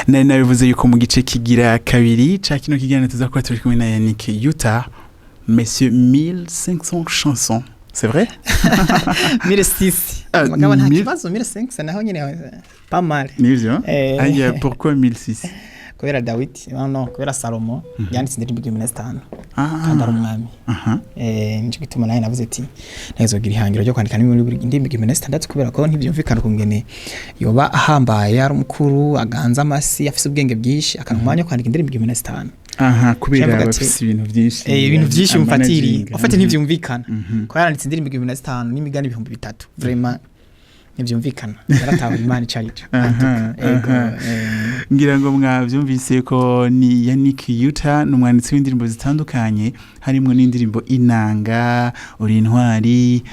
nabivuze yuko mu gice kigira kabiri ca kino kiganiro tuzakora turi kumwe na Yannick Yuta, Monsieur 1500 chansons. C'est vrai? 1006. Magabo nta kibazo 1500 naho nyene pas mal. Nivyo? Pourquoi 1006? Kubera Dawidi, no, kubera Salomo yanditse indirimbo 1500. Kandi ari umwami. Nje gituma naye navuze ati nezogira ihangiro ryo kwandika indirimbo 1600 kubera ko ntibyumvikana kungene yoba ahambaye ari umukuru aganza amasi afise ubwenge bwinshi akanumanya kwandika indirimbo 1500. Kubera bafise ibintu byinshi. Ibintu byinshi mufatiri. Ufate ntibyumvikana. Ko yaranditse indirimbo 1500 n'imigani 3000. Vraiment ntibyumvikana. Yaratawe Imana icarico. Ngira ngo mwavyumvise ko ni Yannick Yuta n'umwanditsi w'indirimbo zitandukanye harimo n'indirimbo Inanga, Uri Intwari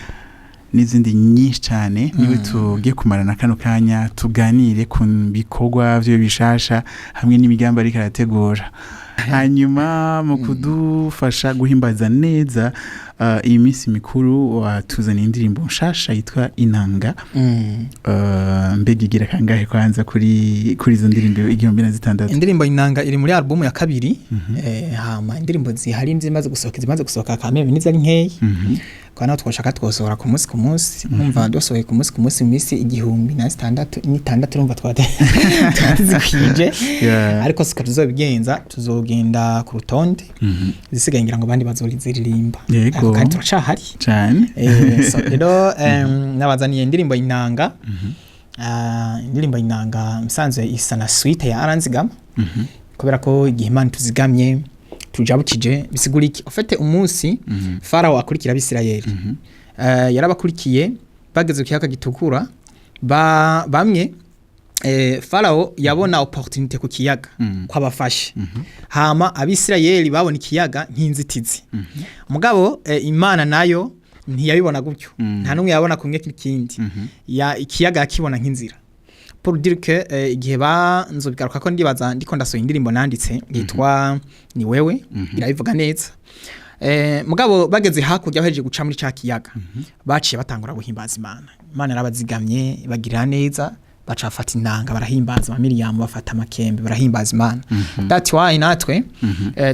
n'izindi nyinshi cyane. Niwe tugiye kumarana kano kanya tuganire ku bikorwa vyo bishasha hamwe n'imigambi ariko arategura. Hanyuma mu kudufasha guhimbaza neza iyi minsi mikuru watuzana indirimbo nshasha yitwa Inanga. Mbega igira kangahe kwanza kuri izo ndirimbo 2006? Indirimbo Inanga iri muri album ya kabiri. Hama indirimbo zihari zimaze gusohoka kameme nizari nkeyi. Kwa naho twashaka twosohora ku munsi numva dosohoye ku munsi imisi 1600 numva twatizikije. Ariko sika tuzobigenza tuzogenda ku rutonde zisigaye ngira ngo bandi bazoliziririmba kandi turacahari cyane. So rero nabazaniye indirimbo Inanga. Indirimbo Inanga msanzwe isa na suite ya Aranzigama kubera ko igihe Imana tuzigamye tujabukije bisigura iki ufite umunsi Farao akurikira Abisirayeli. Yarabakurikiye bageze ku kiyaga gitukura bamwe Farao yabona opportunité ku kiyaga kwabafashe. Hama Abisirayeli babona ikiyaga nk'inzitizi. Mugabo Imana nayo ntiyabibona gutyo. Nta numwe yabona kumwe kindi. Ikiyaga yakibona nk'inzira. Pour dire que igihe banzobigaruka ko ndibaza ndiko ndasohoye indirimbo nanditse yitwa Ni Wewe irabivuga neza. Mugabo bageze hakurya baheje guca muri ca kiyaga baciye batangura guhimbaza Imana. Imana yarabazigamye bagirira neza baca bafata inanga barahimbaza Miriam bafata amakembe barahimbaza Imana. That's why natwe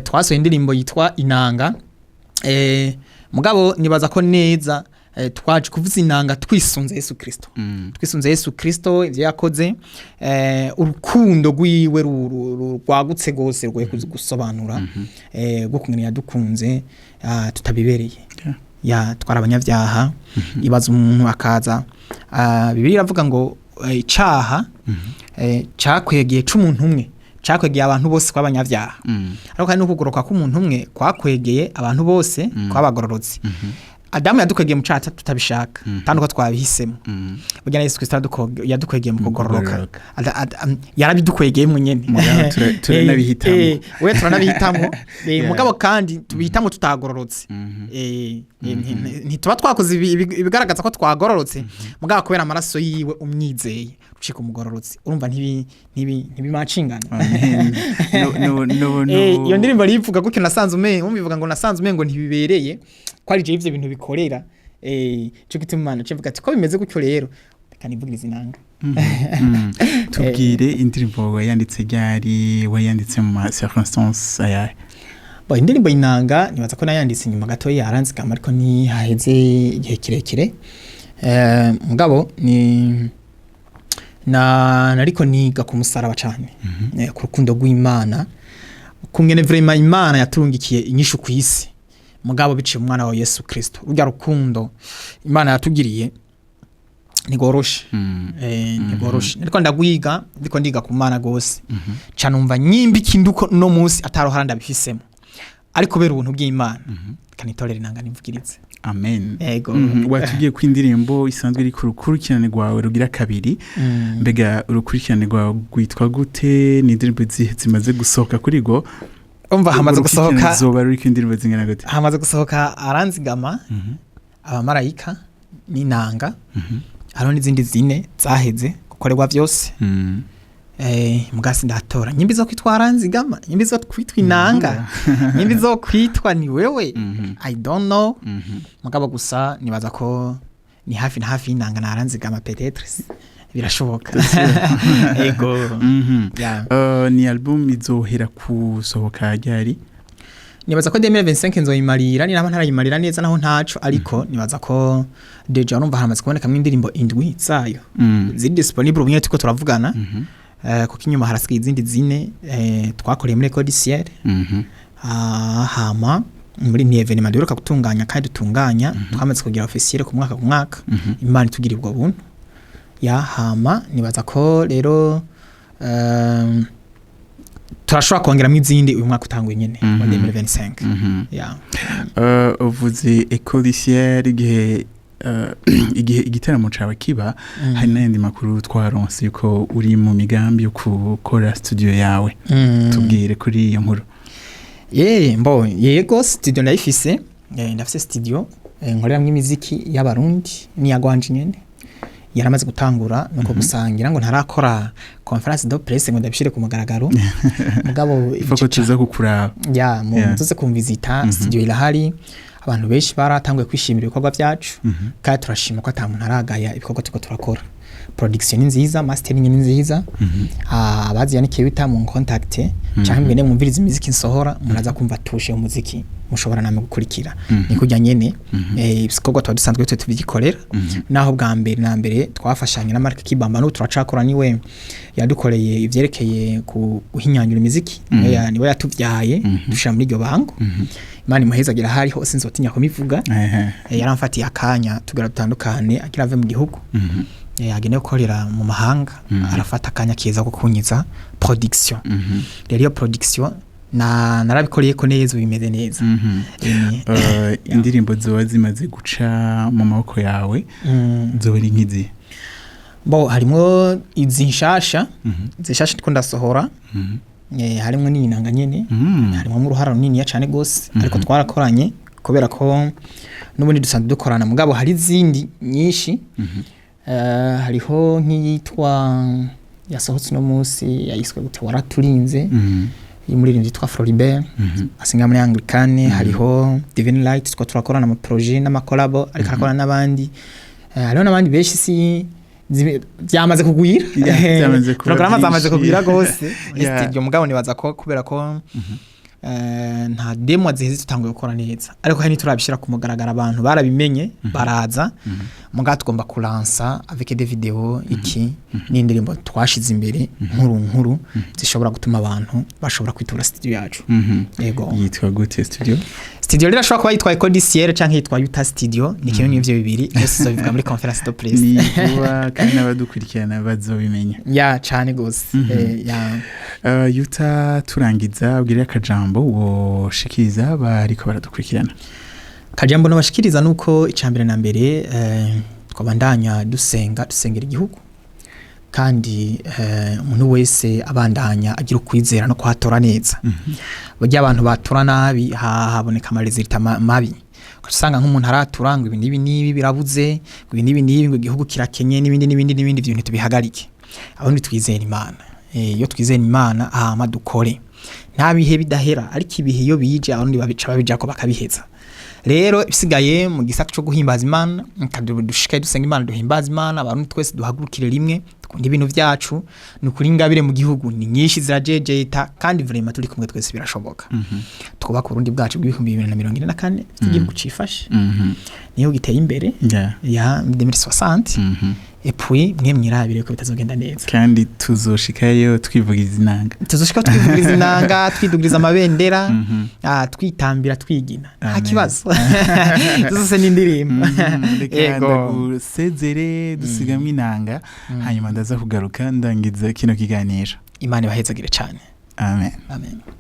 twasohoye indirimbo yitwa Inanga. Mugabo nibaza ko neza twaje kuvuza inanga twisunze Yesu Kristo. Twisunze Yesu Kristo ivyo yakoze urukundo rwiwe rwagutse gose rwoye gusobanura gukungana yadukunze tutabibereye. Ya twara abanyavyaha ibaza umuntu akaza Bibiliya iravuga ngo icaha cakwegeye c'umuntu umwe cakwegeye abantu bose kw'abanyavyaha. Ariko kandi n'ukugoroka k'umuntu umwe kwakwegeye abantu bose kw'abagororotsi. Adamu yadukwegeye mu cyaha tutabishaka kandi uko twabihisemo. Burya Yesu Kristo yadukwegeye mu kugororoka. Yarabidukwegeye mu nyene. Turanabihitamo. We turanabihitamo. Mugabo kandi tubihitamo tutagororotse. Ntituba twakoze ibigaragaza ko twagororotse. Mugabo kubera amaraso yiwe umwizeye ucika umugororotse. Urumva ntibimacingana. Iyo ndirimbo rivuga gutyo nasanze umbivuga ngo nasanze umengo ntibibereye. Kwari je ivyo bintu bikorera cyo gituma Imana cyo vuga ati ko bimeze gutyo rero kanivugiriza inanga. Tubwire indirimbo wayanditse ryari wayanditse mu circonstances aya. Indirimbo Inanga nibaza ko nayanditse nyuma gato yaranzigama ariko ni haheze igihe kirekire. Mugabo ni nariko niga ku musaraba cyane ku rukundo rw'Imana kungene vraiment Imana yaturungikiye inyishu ku isi. Mugabo biciye umwana wa Yesu Kristo. Urya rukundo Imana yatugiriye nigoroshe. Nigoroshe. Ariko ndagwiga ndiko ndiga ku Mana gose. Canumva nyimba ikinduko no munsi atarohara ndabifisemo. Ariko bera ubuntu bw'Imana. Kanitorera inanga nimvugirize. Amen. Watugiye ku indirimbo isanzwe iri ku rukurikirane rwawe rugira kabiri. Mbega urukurikirane rwawe gwitwa gute? Ni indirimbo zimaze gusohoka kuri go. Umva hamaze gusohoka zoba ruri kwindirimbo zingana gute? Hamaze gusohoka Aranzigama, Abamarayika n'Inanga. Haro n'izindi zine zaheze gukorerwa byose. Mugasi ndatora nyimbi zo kwitwa Aranzigama, nyimbi zo kwitwa Inanga, nyimbi zo kwitwa Ni Wewe. I don't know. Mugabo gusa nibaza ko ni hafi na hafi Inanga na Aranzigama peut-être. birashoboka ego yeah. Ni album izohera kusohoka ryari? Nibaza ko 2025 nzoyimarira ni naba ntarayimarira neza naho ntaco ariko nibaza ko deja urumva haramaze kuboneka mu indirimbo indwi zayo ziri disponible ubunye tuko turavugana kuko inyuma harasigaye izindi zine twakoreye muri Codiciel hama muri ni evenement duheruka gutunganya kandi dutunganya twamaze kugira officiel ku mwaka Imana itugira ubwo buntu ya hama nibaza ko rero turashobora kongeramo izindi uyu mwaka utanguye nyene mu 2025 ya uvuze Codiciel igihe igitaramo cawe kiba hari n'andi makuru twaronse yuko uri mu migambi yo gukora studio yawe tubwire kuri iyo nkuru. Yego studio ndayifise ndafise studio nkoreramwe imiziki y'abarundi ni yagwanje nyene yaramaze gutangura nuko gusangira ngo ntarakora conference de presse ngo ndabishire ku mugaragaro mugabo ifoko tuza kukuraba ya muze kumvisita studio irahari abantu benshi baratanguye kwishimira ibikorwa byacu kandi turashima ko atamuntu aragaya ibikorwa tuko turakora production nziza mastering nziza abazi yanike bita mu contact cyangwa mwene mwumviriza imiziki nsohora muraza kumva tushe umuziki mushobora namwe gukurikira ni kujya nyene ibikorwa twa dusanzwe tubigikorera naho bwa mbere na mbere twafashanye na Mark Kibamba no turacakora niwe yadukoreye ivyerekeye guhinyanyura imiziki niwe yatuvyaye dushira muri iryo bango Imana imuhezagira hari hose nzotinya kumivuga yaramfatiye akanya tugara dutandukane agira ave mu gihugu agene gukorera mu mahanga arafata akanya keza ko kunyiza production rero iyo production narabikoreye ko neza bimeze neza indirimbo zoba zimaze guca mu maboko yawe zobari nkizi harimo izi nshasha zishasha ndiko ndasohora harimo n'inanga nyene harimo mu ruhara runini ya cyane gose ariko twarakoranye kubera ko n'ubundi dusanzwe dukorana mugabo hari izindi nyinshi hariho nk'iyitwa yasohotse no munsi yayiswe gute waraturinze muri rindi twa Floribert asinga muri Anglicane hariho Divine Light twa turakorana mu projet n'ama collab ariko arakorana n'abandi hariho n'abandi benshi si byamaze kugwira programme zamaze kugwira gose studio mugabo nibaza ko kubera ko nta demo ziheze tutanguye gukora neza ariko hani turabishira ku mugaragara abantu barabimenye baraza muga tugomba kulansa avec des vidéos iki n'indirimbo twashize imbere nkuru zishobora gutuma abantu bashobora kwitura studio yacu yego yitwa gute studio rero ashobora kuba yitwa Codiciel canke yitwa Yuta Studio ni kimwe n'ivyo bibiri byose bivuga muri conference de presse ni kuba kandi abadukurikirana bazobimenya ya cyane gose Yuta turangiza abwira akajambo woshikiriza bariko baradukurikirana. Kajambo no bashikiriza nuko icambere na mbere twabandanya dusengera igihugu kandi umuntu wese abandanya agira ukwizera no kwatora neza burya abantu batora nabi haboneka amaresulta mabi usanga nk'umuntu araturanga ibindi nibi birabuze ibindi nibi ngo igihugu kirakenye n'ibindi ibintu tubihagarike abundi twizera Imana iyo twizera Imana hama dukore nta bihe bidahera ariko ibihe iyo bije abundi babija ko bakabiheza rero ibisigaye mu gisaka cyo guhimbaza Imana dushikaye dusenga Imana duhimbaza Imana abantu twese duhagurukire rimwe tukunda ibintu byacu nukuri ingabire mu gihugu ni nyinshi zirajejeta kandi vraiment turi kumwe twese birashoboka twubaka Burundi bwacu bw'ibihumbi 2024 igihugu cifashe niyo giteye imbere ya 2060 et puis mwe mwirabire ko bitazogenda neza kandi tuzoshikayo twivugiriza inanga twidugiriza amabendera twitambira twigina nta kibazo zose n'indirimbo yego gusezere dusigamwe inanga hanyuma ndaza kugaruka ndangiza kino kiganiro Imana ibahezagire cyane amen